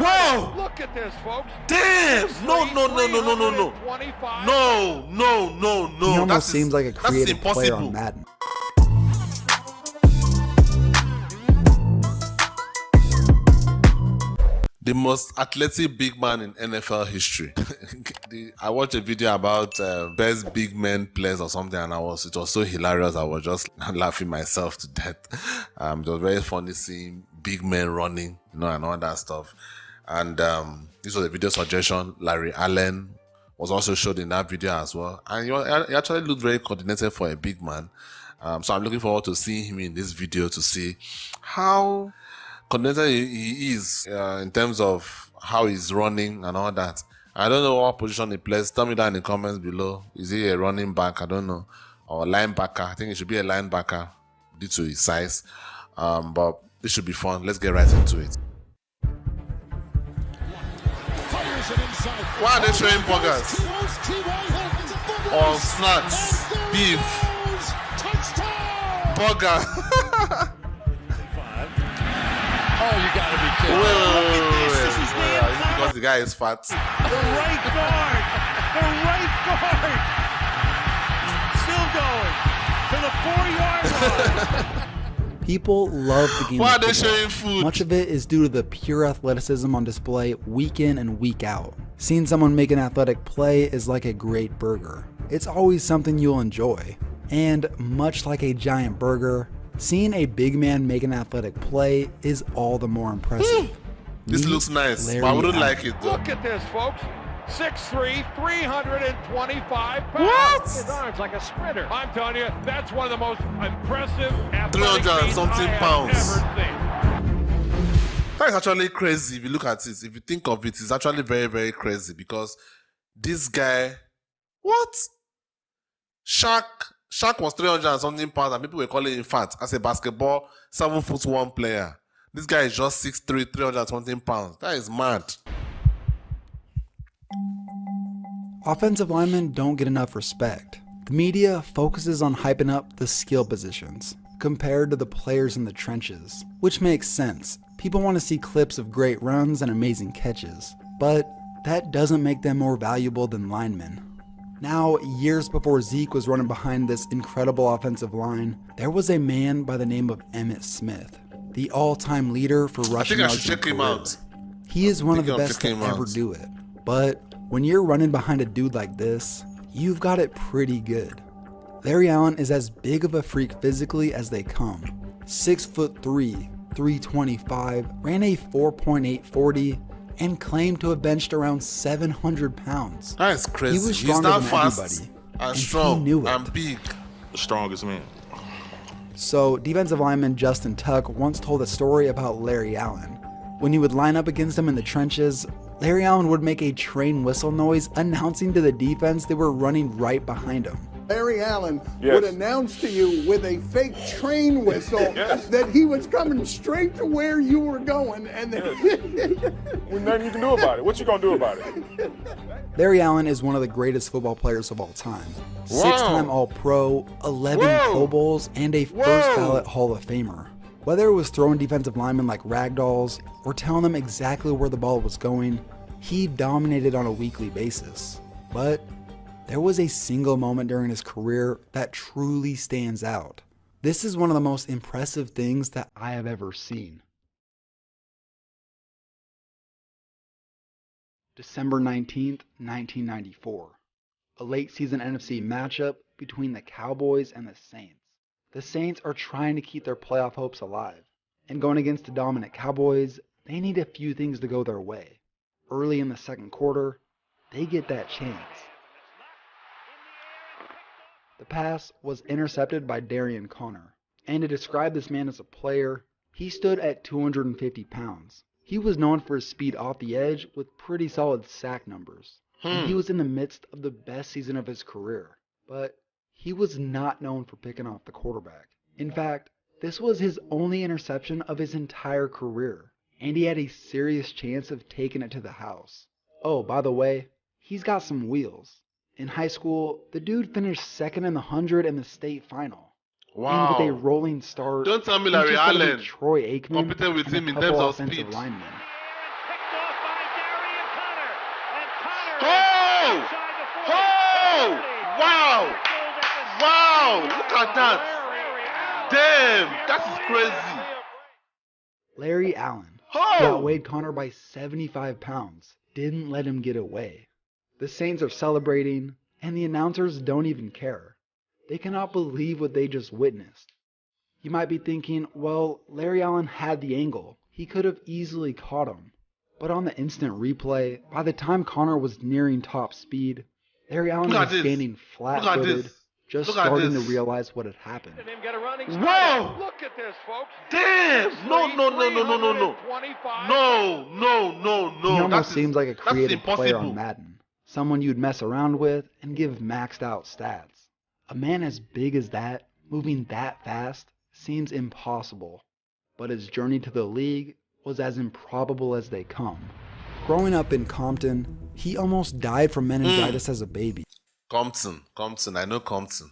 Whoa! Look at this, folks. Damn! No. No. He almost seems like a creative player on impossible. Madden. The most athletic big man in NFL history. I watched a video about best big men players or something, and it was so hilarious. I was just laughing myself to death. It was very funny seeing big men running, and all that stuff. And this was a video suggestion. Larry Allen was also showed in that video as well, and he actually looked very coordinated for a big man. So I'm looking forward to seeing him in this video to see how coordinated he is in terms of how he's running and all that. I don't know what position he plays. Tell me that in the comments below. Is he a running back? I don't know. Or a linebacker? I think he should be a linebacker due to his size. But this should be fun. Let's get right into it. Why are they showing burgers? Or snacks? Beef? Burger? Oh, you gotta be kidding. Wait. This is Because the guy is fat. the right guard. The right guard. Still going to the 4-yard line. People love the game. Why are of they football. showing food? Much of it is due to the pure athleticism on display week in and week out. Seeing someone make an athletic play is like a great burger. It's always something you'll enjoy. And much like a giant burger, seeing a big man make an athletic play is all the more impressive. This Meet looks nice, Larry but I wouldn't Allen. like it though. Look at this, folks. 6'3", 325 pounds. What? His arms like a sprinter. I'm telling you, that's one of the most impressive athletic 300 and feats something I have pounds. ever seen. That is actually crazy if you look at it. If you think of it, it's actually very, very crazy because this guy, what? Shaq was 300 and something pounds and people were calling him fat as a basketball 7'1" player. This guy is just 6'3", 300 and something pounds. That is mad. Offensive linemen don't get enough respect. The media focuses on hyping up the skill positions compared to the players in the trenches, which makes sense. People want to see clips of great runs and amazing catches, but that doesn't make them more valuable than linemen. Now, years before Zeke was running behind this incredible offensive line, there was a man by the name of Emmitt Smith, the all-time leader for rushing I yards should in check him career. out. He is one of the Thinking of best to checking him ever out. do it, but when you're running behind a dude like this, you've got it pretty good. Larry Allen is as big of a freak physically as they come. 6'3", 325, ran a 4.840, and claimed to have benched around 700 pounds. That is crazy. He was He's stronger not than fast everybody, and and he strong knew it. and big. The strongest man. So defensive lineman Justin Tuck once told a story about Larry Allen. When he would line up against him in the trenches, Larry Allen would make a train whistle noise announcing to the defense they were running right behind him. Larry Allen Yes. would announce to you with a fake train whistle that he was coming straight to where you were going, and then There's nothing you can do about it. What you gonna do about it? Larry Allen is one of the greatest football players of all time. Wow. 6-time All-Pro, 11 Whoa. Pro Bowls, and a Whoa. first-ballot Hall of Famer. Whether it was throwing defensive linemen like ragdolls or telling them exactly where the ball was going, he dominated on a weekly basis. But there was a single moment during his career that truly stands out. This is one of the most impressive things that I have ever seen. December 19th, 1994. A late season NFC matchup between the Cowboys and the Saints. The Saints are trying to keep their playoff hopes alive, and going against the dominant Cowboys, they need a few things to go their way. Early in the second quarter, they get that chance. The pass was intercepted by Darian Connor, and to describe this man as a player, he stood at 250 pounds. He was known for his speed off the edge with pretty solid sack numbers. And he was in the midst of the best season of his career, but he was not known for picking off the quarterback. In fact, this was his only interception of his entire career, and he had a serious chance of taking it to the house. Oh, by the way, he's got some wheels. In high school, the dude finished second in the 100 in the state final. Wow. And with a rolling start, Don't tell me he Larry just gotta beat Allen Troy Aikman competed with and a him in couple terms of offensive speed. linemen. Picked off Wow! Wow! Look at that! Damn! That is crazy. Larry Allen, who Oh! outweighed Connor by 75 pounds, didn't let him get away. The Saints are celebrating, and the announcers don't even care. They cannot believe what they just witnessed. You might be thinking, well, Larry Allen had the angle. He could have easily caught him. But on the instant replay, by the time Connor was nearing top speed, Larry Allen Look at was this. standing Look at flat-footed, this. just Look at starting to this. realize what had happened. And him get a running start. Whoa! Look at this, folks. Damn! No. No. 325. No. He almost That is- seems like a that's creative player on impossible. Madden. Someone you'd mess around with and give maxed out stats. A man as big as that, moving that fast, seems impossible. But his journey to the league was as improbable as they come. Growing up in Compton, he almost died from meningitis as a baby. Compton. I know Compton.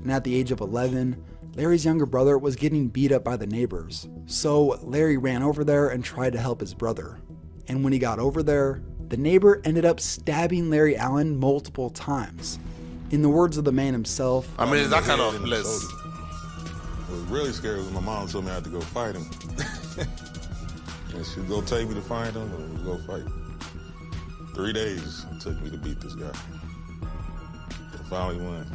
And at the age of 11, Larry's younger brother was getting beat up by the neighbors. So Larry ran over there and tried to help his brother. And when he got over there, the neighbor ended up stabbing Larry Allen multiple times. In the words of the man himself, I mean, it's that kind of Head in the place. shoulder. What was really scary was my mom told me I had to go fight him. And she was gonna take me to find him and we go fight. 3 days it took me to beat this guy. I finally won.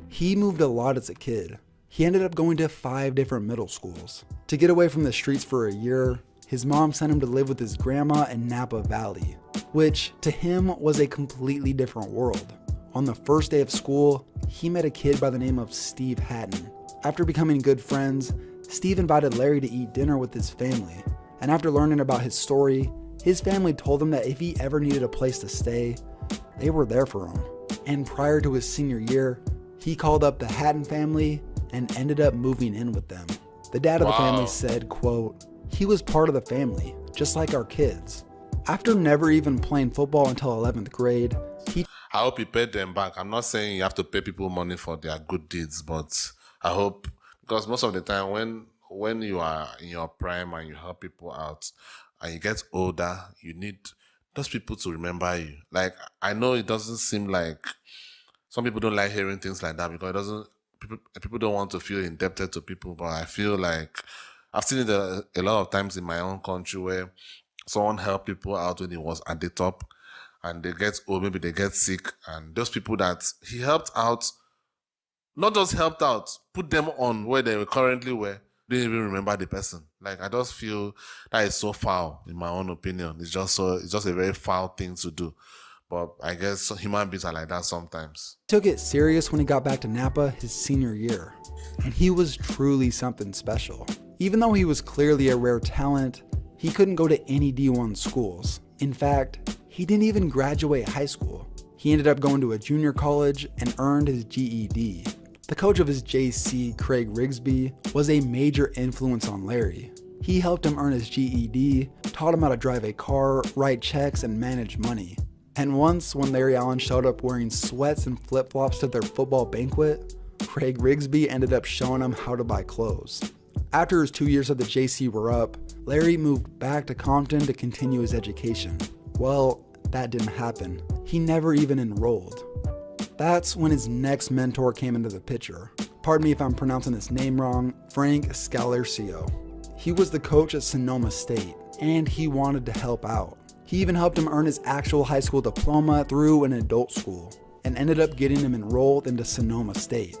he moved a lot as a kid. He ended up going to 5 different middle schools. To get away from the streets for a year, his mom sent him to live with his grandma in Napa Valley, which to him was a completely different world. On the first day of school, he met a kid by the name of Steve Hatton. After becoming good friends, Steve invited Larry to eat dinner with his family, and after learning about his story, his family told him that if he ever needed a place to stay, they were there for him. And prior to his senior year, he called up the Hatton family and ended up moving in with them. The dad of the Wow. family said, quote, "He was part of the family, just like our kids." After never even playing football until 11th grade, he I hope you paid them back. I'm not saying you have to pay people money for their good deeds, but I hope, because most of the time when you are in your prime and you help people out and you get older, you need those people to remember you. Like, I know it doesn't seem like some people don't like hearing things like that because it doesn't, people don't want to feel indebted to people, but I feel like I've seen it a lot of times in my own country where someone helped people out when he was at the top and they get old, maybe they get sick, and those people that he helped out, not just helped out, put them on where they currently were, didn't even remember the person. Like, I just feel that is so foul, in my own opinion. It's just a very foul thing to do. But I guess human beings are like that sometimes. took it serious when he got back to Napa his senior year, and he was truly something special. Even though he was clearly a rare talent, he couldn't go to any D1 schools. In fact, he didn't even graduate high school. He ended up going to a junior college and earned his GED. The coach of his JC, Craig Rigsby, was a major influence on Larry. He helped him earn his GED, taught him how to drive a car, write checks, and manage money. And once, when Larry Allen showed up wearing sweats and flip-flops to their football banquet, Craig Rigsby ended up showing him how to buy clothes. After his 2 years at the JC were up, Larry moved back to Compton to continue his education. Well, that didn't happen. He never even enrolled. That's when his next mentor came into the picture. Pardon me if I'm pronouncing this name wrong, Frank Scalercio. He was the coach at Sonoma State, and he wanted to help out. He even helped him earn his actual high school diploma through an adult school, and ended up getting him enrolled into Sonoma State.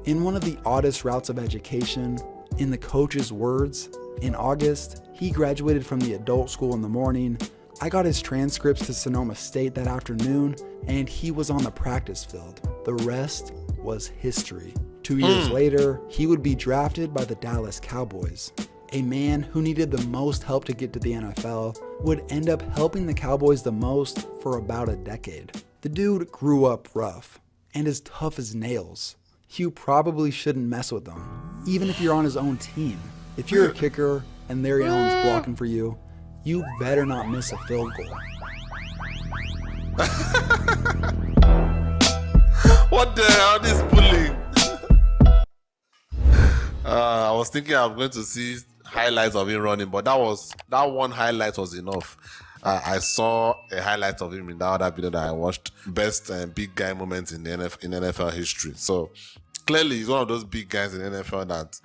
In one of the oddest routes of education, in the coach's words, in August, he graduated from the adult school in the morning. I got his transcripts to Sonoma State that afternoon, and he was on the practice field. The rest was history. 2 years later, he would be drafted by the Dallas Cowboys. A man who needed the most help to get to the NFL would end up helping the Cowboys the most for about a decade. The dude grew up rough and as tough as nails. You probably shouldn't mess with him, even if you're on his own team. If you're a kicker and Larry Allen's blocking for you, you better not miss a field goal. What the hell, this bullying? I was thinking I'm going to see highlights of him running, but that one highlight was enough. I saw a highlight of him in that other video that I watched, best big guy moments in the NFL history. So clearly he's one of those big guys in NFL that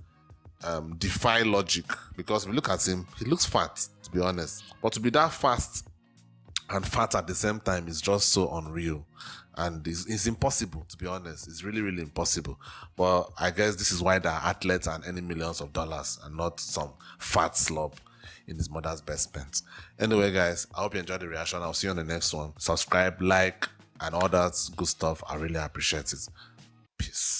defy logic, because if you look at him, he looks fat, to be honest. But to be that fast and fat at the same time is just so unreal. And it's impossible, to be honest. It's really, really impossible. But I guess this is why there are athletes and earning millions of dollars and not some fat slob in his mother's best pants. Anyway, guys, I hope you enjoyed the reaction. I'll see you on the next one. Subscribe, like, and all that good stuff. I really appreciate it. Peace.